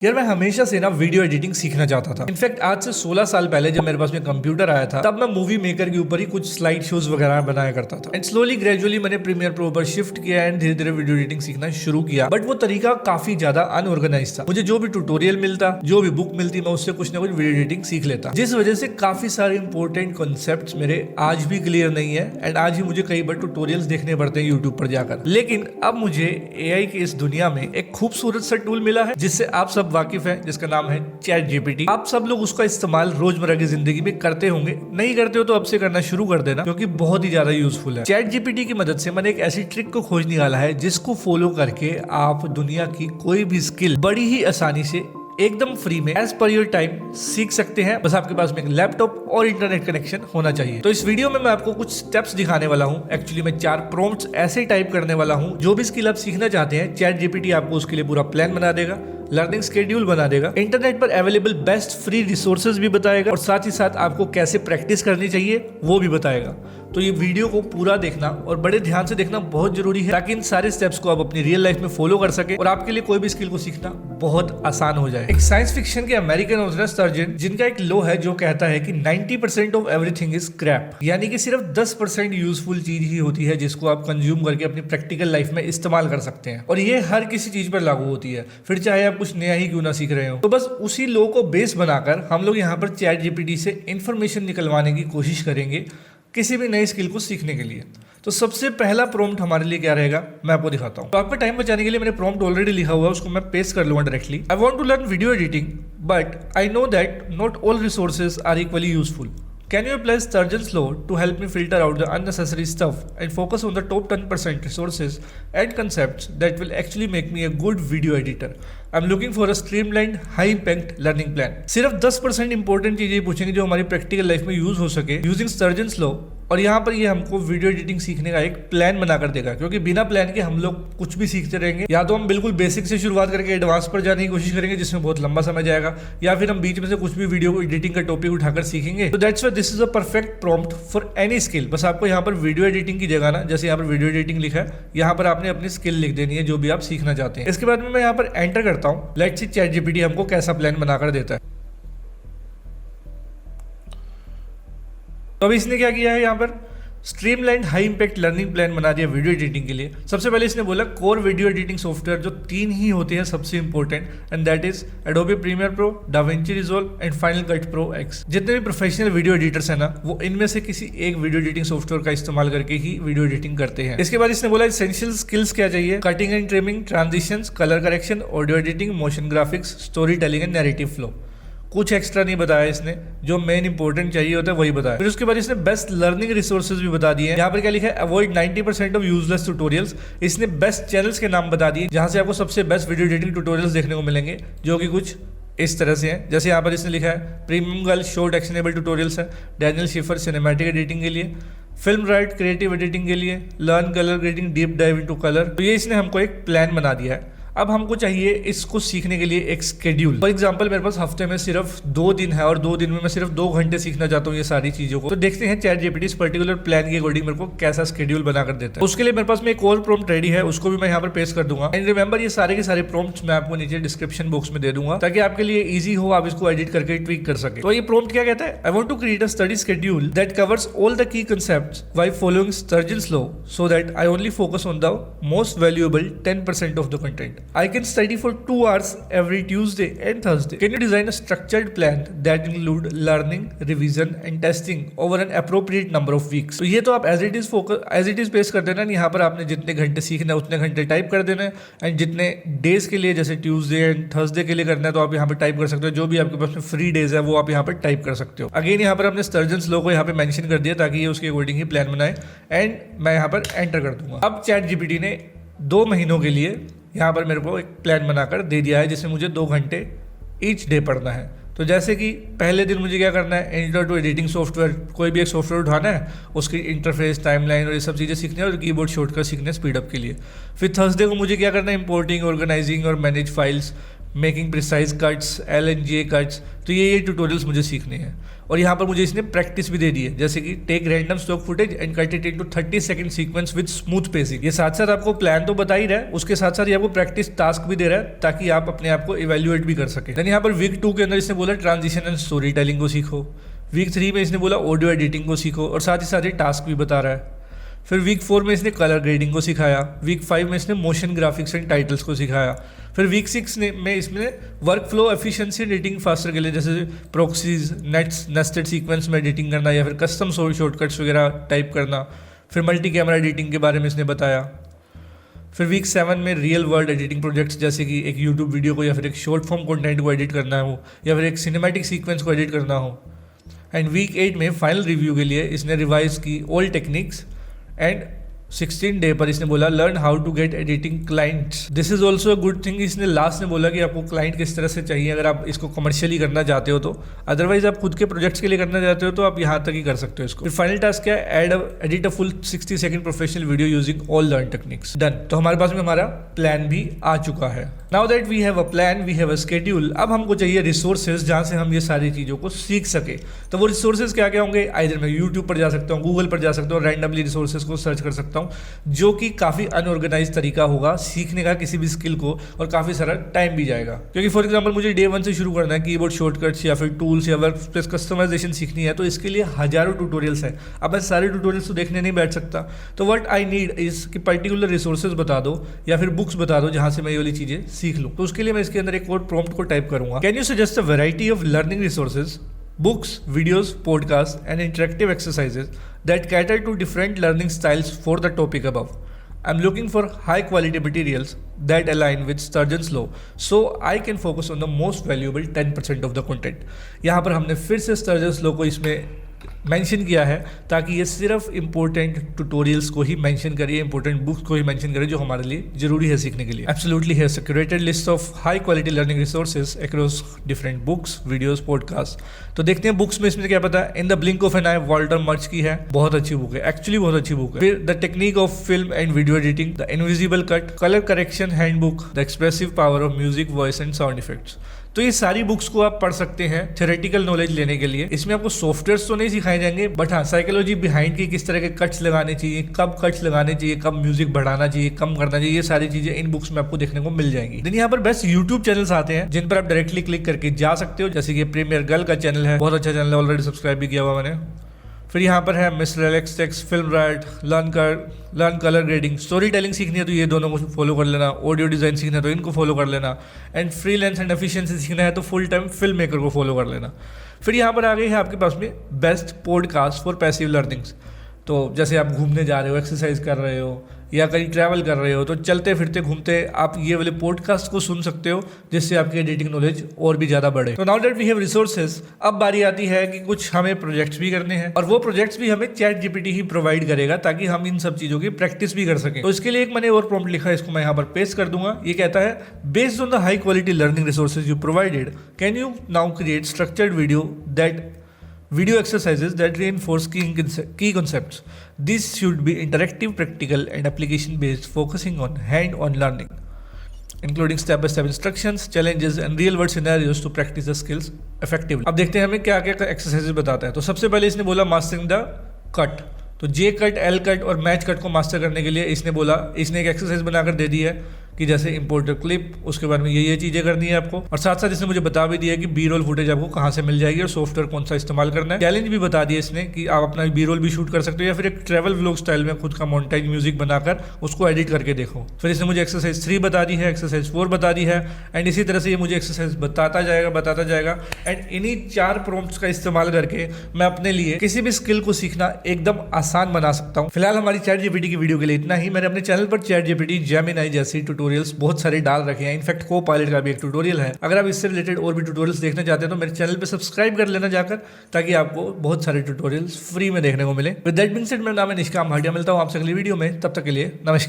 यार मैं हमेशा से ना वीडियो एडिटिंग सीखना चाहता था। इनफैक्ट आज से 16 साल पहले जब मेरे पास में कंप्यूटर आया था तब मैं मूवी मेकर के ऊपर ही कुछ स्लाइड शोज वगैरह बनाया करता था। एंड स्लोली ग्रेजुअली मैंने प्रीमियर प्रो पर शिफ्ट किया एंड धीरे धीरे वीडियो एडिटिंग सीखना शुरू किया। बट वो तरीका काफी ज्यादा अनऑर्गेनाइज था। मुझे जो भी ट्यूटोरियल मिलता, जो भी बुक मिलती, मैं उससे कुछ ना कुछ वीडियो एडिटिंग सीख लेता, जिस वजह से काफी सारे इंपॉर्टेंट कॉन्सेप्ट्स मेरे आज भी क्लियर नहीं है। एंड आज ही मुझे कई बार ट्यूटोरियल्स देखने पड़ते हैं यूट्यूब पर जाकर। लेकिन अब मुझे एआई की इस दुनिया में एक खूबसूरत सा टूल मिला है जिससे आप सब वाकिफ हैं, जिसका नाम है चैट जीपीटी। आप सब लोग उसका इस्तेमाल रोजमर्रा की जिंदगी में करते होंगे। नहीं करते हो तो अब से करना शुरू कर देना, क्योंकि बहुत ही ज्यादा यूजफुल है। चैट जीपीटी की मदद से मैंने एक ऐसी ट्रिक को खोज निकाला है जिसको फॉलो करके आप दुनिया की कोई भी स्किल बड़ी ही आसानी से एकदम फ्री में एज पर योर टाइम सीख सकते हैं। बस आपके पास में एक लैपटॉप और इंटरनेट कनेक्शन होना चाहिए। तो इस वीडियो में मैं आपको कुछ स्टेप्स दिखाने वाला हूं। एक्चुअली मैं 4 प्रॉम्प्ट्स ऐसे टाइप करने वाला हूं। जो भी स्किल आप सीखना चाहते हैं, चैट जीपीटी आपको उसके लिए पूरा प्लान बना देगा, लर्निंग शेड्यूल बना देगा, इंटरनेट पर अवेलेबल बेस्ट फ्री रिसोर्सेज भी बताएगा और साथ ही साथ आपको कैसे प्रैक्टिस करनी चाहिए वो भी बताएगा। तो ये वीडियो को पूरा देखना और बड़े ध्यान से देखना बहुत जरूरी है, ताकि इन सारे स्टेप्स को आप अपनी रियल लाइफ में फॉलो कर सके और आपके लिए कोई भी स्किल को सीखना बहुत आसान हो जाए। एक साइंस फिक्शन के अमेरिकन ऑथर सर्जन, जिनका एक लॉ है जो कहता है कि 90% ऑफ एवरीथिंग इज क्रैप, यानी कि सिर्फ 10% यूजफुल चीज ही होती है जिसको आप कंज्यूम करके अपनी प्रैक्टिकल लाइफ में इस्तेमाल कर सकते हैं। और ये हर किसी चीज पर लागू होती है, फिर चाहे आप कुछ नया ही क्यों ना सीख रहे हो। तो बस उसी लॉ को बेस बनाकर हम लोग यहाँ पर चैट जीपीटी से इंफॉर्मेशन निकलवाने की कोशिश करेंगे किसी भी नई स्किल को सीखने के लिए। तो सबसे पहला प्रॉम्प्ट हमारे लिए क्या रहेगा, मैं आपको दिखाता हूँ। तो आपका टाइम बचाने के लिए मैंने प्रॉम्प्ट ऑलरेडी लिखा हुआ है, उसको मैं पेस्ट कर लूंगा directly. I want to learn video editing but I know that not all resources are equally useful. Can you apply Sturgeon's law to help me filter out the unnecessary stuff and focus on the top 10% resources and concepts that will actually make me a good video editor? I'm looking for a streamlined, high-impact learning plan. सिर्फ 10% important चीजें पूछेंगे जो हमारी practical life में use हो सके using Sturgeon's law। और यहाँ पर ये हमको वीडियो एडिटिंग सीखने का एक प्लान बनाकर देगा, क्योंकि बिना प्लान के हम लोग कुछ भी सीखते रहेंगे। या तो हम बिल्कुल बेसिक से शुरुआत करके एडवांस पर जाने की कोशिश करेंगे जिसमें बहुत लंबा समय जाएगा, या फिर हम बीच में से कुछ भी वीडियो एडिटिंग का टॉपिक उठाकर सीखेंगे। तो that's why this is a perfect prompt for any skill. बस आपको यहाँ पर वीडियो एडिटिंग की जगह ना, जैसे यहाँ पर वीडियो एडिटिंग लिखा है, यहाँ पर आपने अपनी स्किल लिख देनी है जो भी आप सीखना चाहते हैं। इसके बाद में मैं यहाँ पर एंटर करता हूँ। लेट्स सी चैट जीपीटी हमको कैसा प्लान बनाकर देता है। तो अभी इसने क्या किया है, यहाँ पर streamlined high impact learning plan बना दिया वीडियो एडिटिंग के लिए। सबसे पहले इसने बोला कोर वीडियो एडिटिंग सॉफ्टवेयर जो 3 ही होते हैं सबसे important, and that is Adobe Premiere Pro, DaVinci Resolve and Final Cut Pro X. जितने भी प्रोफेशनल वीडियो एडिटर्स हैं ना, वो इनमें से किसी एक वीडियो एडिटिंग सॉफ्टवेयर का इस्तेमाल करके ही वीडियो एडिटिंग करते हैं। इसके बाद इसने बोला एसेंशियल स्किल्स क्या चाहिए, cutting and trimming, transitions, colour correction, audio editing, motion graphics, story telling and narrative flow. कुछ एक्स्ट्रा नहीं बताया इसने, जो मेन इंपॉर्टेंट चाहिए होता है वही बताया। फिर उसके बाद इसने बेस्ट लर्निंग रिसोर्सेज भी बता दिए हैं। यहाँ पर क्या लिखा है, अवॉइड 90% ऑफ यूजलेस ट्यूटोरियल्स। इसने बेस्ट चैनल्स के नाम बता दिए जहां से आपको सबसे बेस्ट वीडियो एडिटिंग ट्यूटोरियल्स देखने को मिलेंगे, जो कि कुछ इस तरह से हैं। जैसे यहाँ पर इसने लिखा है premium girl short actionable tutorials है, डैनियल शिफर सिनेमैटिक एडिटिंग के लिए, फिल्म राइट क्रिएटिव एडिटिंग के लिए, learn colour grading deep dive into colour. तो ये इसने हमको एक प्लान बना दिया है। अब हमको चाहिए इसको सीखने के लिए एक स्केड्यूल। फॉर एग्जांपल मेरे पास हफ्ते में सिर्फ 2 दिन है और 2 दिन में मैं सिर्फ 2 घंटे सीखना चाहता हूँ ये सारी चीजों को। तो देखते हैं चैट जीपीटी इस पर्टिकुलर प्लान के अकॉर्डिंग मेरे को कैसा स्केड्यूल बनाकर देता है। उसके लिए मेरे पास में एक और प्रॉम्प्ट रेडी है, उसको भी मैं यहाँ पर पेस्ट कर दूंगा। एंड रिमेंबर, ये सारे के सारे प्रॉम्प्ट्स मैं आपको नीचे डिस्क्रिप्शन बॉक्स में दे दूंगा, ताकि आपके लिए ईजी हो, आप इसको एडिट करके ट्वीक कर सके। तो ये प्रॉम्प्ट क्या कहता है, I want to create a study schedule that covers all the key concepts while following Sturgeon's law so that I only focus on the most valuable 10% of the content. I can study for 2 hours every Tuesday and Thursday. Can you design a structured plan that include learning, revision and testing over an appropriate number of weeks? तो ये तो आप as it is paste कर देना। यहाँ पर आपने जितने घंटे सीखना है उतने घंटे टाइप कर देना है, एंड जितने डेज के लिए जैसे ट्यूसडे एंड थर्सडे के लिए करना है तो आप यहाँ पर टाइप कर सकते हो। जो भी आपके पास में फ्री डेज है वो आप यहाँ पर टाइप कर सकते हो। अगेन यहाँ पर हमने Sturgeon's law को यहाँ पे मेंशन कर दिया ताकि ये उसके अकॉर्डिंग ही प्लान बनाए, एंड मैं यहाँ पर एंटर कर दूंगा। अब चैट जीपीटी ने 2 महीनों के लिए यहाँ पर मेरे को एक प्लान बनाकर दे दिया है जिसमें मुझे 2 घंटे ईच डे पढ़ना है। तो जैसे कि पहले दिन मुझे क्या करना है, इंट्रो टू एडिटिंग सॉफ्टवेयर, कोई भी एक सॉफ्टवेयर उठाना है, उसकी इंटरफेस, टाइमलाइन और ये सब चीज़ें सीखनी है, और कीबोर्ड शॉर्टकट सीखने स्पीड अप के लिए। फिर थर्सडे को मुझे क्या करना है, इंपोर्टिंग, ऑर्गेनाइजिंग और manage files, making precise cuts, LNG cuts, तो ये ट्यूटोरियल्स मुझे सीखने हैं। और यहाँ पर मुझे इसने प्रैक्टिस भी दे दी है, जैसे कि take random stock footage and cut it into 30 second sequence with smooth pacing. ये साथ साथ आपको प्लान तो बता ही रहा है, उसके साथ साथ ये आपको प्रैक्टिस टास्क भी दे रहा है ताकि आप अपने आप को इवेल्युएट भी कर सकें। देन यहाँ पर वीक 2 के अंदर इसने बोला ट्रांजिशन एंड स्टोरी टेलिंग को सीखो। वीक 3 में इसने बोला ऑडियो एडिटिंग को सीखो और साथ ही टास्क भी बता रहा है। फिर वीक 4 में इसने कलर ग्रेडिंग को सिखाया। वीक 5 में इसने मोशन ग्राफिक्स एंड टाइटल्स को सिखाया। फिर वीक 6 में इसमें work flow efficiency editing faster के लिए, जैसे प्रोक्सीज, नेट्स, नेस्टेड सीक्वेंस में एडिटिंग करना या फिर कस्टम शॉर्टकट्स वगैरह टाइप करना। फिर मल्टी कैमरा एडिटिंग के बारे में इसने बताया। फिर वीक 7 में रियल वर्ल्ड एडिटिंग प्रोजेक्ट्स, जैसे कि एक यूट्यूब वीडियो को या फिर एक शॉर्ट फॉर्म कंटेंट को एडिट करना हो या फिर एक सिनेमैटिक सीक्वेंस को एडिट करना हो। एंड वीक 8 में फाइनल रिव्यू के लिए इसने रिवाइज की ऑल टेक्निक्स। एंड 16 डे पर इसने बोला learn how to get editing clients. This is also a good thing. इसने लास्ट में बोला कि आपको क्लाइंट किस तरह से चाहिए अगर आप इसको कमर्शियली करना चाहते हो तो, अदरवाइज आप खुद के प्रोजेक्ट्स के लिए करना चाहते हो तो आप यहाँ तक ही कर सकते हो इसको। फिर फाइनल टास्क क्या है, edit a full 60 second professional video using all learn techniques. Done. तो हमारे पास में हमारा प्लान भी आ चुका है। Now that we have a plan, we have a schedule, अब हमको चाहिए रिसोर्सेज जहाँ से हम ये सारी चीज़ों को सीख सके। तो वो रिसोर्सेज क्या क्या होंगे, आइदर मैं यूट्यूब पर जा सकता हूँ, गूगल पर जा सकता हूँ, रैंडमली रिसोर्सेज को सर्च कर सकता हूँ, जो कि काफ़ी अनऑर्गेनाइज तरीका होगा सीखने का किसी भी स्किल को, और काफ़ी सारा टाइम भी जाएगा। क्योंकि फॉर एग्जांपल मुझे डे 1 से शुरू करना है, कीबोर्ड शॉर्टकट्स या फिर टूल्स या वर्क स्पेस कस्टमाइजेशन सीखनी है, तो इसके लिए हजारों ट्यूटोरियल्स हैं। अब मैं सारे ट्यूटोरियल्स तो देखने नहीं बैठ सकता, तो व्हाट आई नीड इज कि पर्टिकुलर रिसोर्सेज बता दो या फिर बुक्स बता दो जहाँ से मैं ये वाली चीज़ें सीख लूँ। तो उसके लिए मैं इसके अंदर एक और प्रॉम्प्ट को टाइप करूँगा, can you suggest a variety of learning resources, books, videos, podcasts, and interactive exercises that cater to different learning styles for the topic above. I'm looking for high quality materials that align with Sturgeon's law, so I can focus on the most valuable 10% of the content. यहाँ पर हमने फिर से Sturgeon's law को इसमें mention किया है ताकि ये सिर्फ इंपॉर्टेंट ट्यूटोरियल्स को ही मेंशन करे, इंपॉर्टेंट बुक्स को ही मेंशन करे जो हमारे लिए जरूरी है सीखने के लिए। एब्सोल्युटली है a curated list of high quality learning resources across different books, videos, podcast. तो देखते हैं बुक्स में इसमें क्या पता है। In the blink of an eye, Walter Murch की है, बहुत अच्छी बुक है, एक्चुअली बहुत अच्छी बुक है। फिर the technique of film and video editing, the invisible cut, colour correction handbook, the expressive power of music, voice and sound effects. तो ये सारी बुक्स को आप पढ़ सकते हैं थ्योरेटिकल नॉलेज लेने के लिए। इसमें आपको सॉफ्टवेयर्स तो नहीं सिखाए जाएंगे, बट हाँ साइकोलॉजी बिहाइंड की, किस तरह के कट्स लगाने चाहिए, कब कट्स लगाने चाहिए, कब म्यूजिक बढ़ाना चाहिए, कम करना चाहिए, ये सारी चीजें इन बुक्स में आपको देखने को मिल जाएंगी। देन यहाँ पर बेस्ट यूट्यूब चैनल्स आते हैं जिन पर आप डायरेक्टली क्लिक करके जा सकते हो, जैसे कि प्रीमियर गर्ल का चैनल है, बहुत अच्छा चैनल है, ऑलरेडी सब्सक्राइब भी किया हुआ मैंने। फिर यहाँ पर है mister Alex Tex, film right, learn colour grading, story telling सीखनी है तो ये दोनों को फॉलो कर लेना, ऑडियो डिज़ाइन सीखना है तो इनको फॉलो कर लेना, एंड फ्रीलांस एंड एफिशिएंसी सीखना है तो फुल टाइम फिल्म मेकर को फॉलो कर लेना। फिर यहाँ पर आ गई है आपके पास में best podcast for passive learnings. तो जैसे आप घूमने जा रहे हो, एक्सरसाइज कर रहे हो या कहीं ट्रैवल कर रहे हो, तो चलते फिरते घूमते आप ये वाले पॉडकास्ट को सुन सकते हो, जिससे आपकी एडिटिंग नॉलेज और भी ज़्यादा बढ़े। तो now that we have resources, अब बारी आती है कि कुछ हमें प्रोजेक्ट्स भी करने हैं, और वो प्रोजेक्ट्स भी हमें चैट जीपीटी ही प्रोवाइड करेगा ताकि हम इन सब चीज़ों की प्रैक्टिस भी कर सकें। तो इसके लिए एक मैंने और प्रॉम्प्ट लिखा है, इसको मैं यहाँ पर पेस्ट कर दूंगा। ये कहता है based on the high quality learning resources you provided, can you now create structured video exercises that reinforce key concepts. This should be interactive, practical, and application-based, focusing on hand-on learning, including step-by-step instructions, challenges, and real-world scenarios to practice the skills effectively. अब देखते हैं हमें क्या क्या exercises बताता है। तो सबसे पहले इसने बोला मास्टरिंग द कट, तो जे कट, एल कट और मैच कट को मास्टर करने के लिए इसने एक एक्सरसाइज बनाकर दे दी है कि जैसे इंपोर्ट क्लिप, उसके बाद में ये चीज़ें करनी है आपको, और साथ साथ इसने मुझे बता भी दिया कि बी रोल फुटेज आपको कहाँ से मिल जाएगी और सॉफ्टवेयर कौन सा इस्तेमाल करना है। चैलेंज भी बता दिया इसने कि आप अपना बी रोल भी शूट कर सकते हो या फिर एक ट्रैवल व्लॉग स्टाइल में खुद का मोनेटाइज म्यूजिक बनाकर उसको एडिट करके देखो। फिर इसने मुझे एक्सरसाइज 3 बता दी है, एक्सरसाइज 4 बता दी है, एंड इसी तरह से ये मुझे एक्सरसाइज बताता जाएगा। एंड इन्हीं 4 प्रॉम्प्ट्स का इस्तेमाल करके मैं अपने लिए किसी भी स्किल को सीखना एकदम आसान बना सकता हूँ। फिलहाल हमारी चैट जीपीटी की वीडियो के लिए इतना ही। मैंने अपने चैनल पर चैट जीपीटी, जेमिनी जैसी ट्यूटोरियल्स बहुत सारे डाल रखे हैं। इनफैक्ट को पायलट का भी एक ट्यूटोरियल है। अगर आप इससे रिलेटेड और भी ट्यूटोरियल्स देखना चाहते हैं तो मेरे चैनल पे सब्सक्राइब कर लेना जाकर, ताकि आपको बहुत सारे ट्यूटोरियल्स फ्री में देखने को मिले। विद दैट बीइंग सेड, मेरा नाम है निष्काम भाटिया। मिलता हूँ आपसे अगली वीडियो में, तब तक के लिए नमस्कार।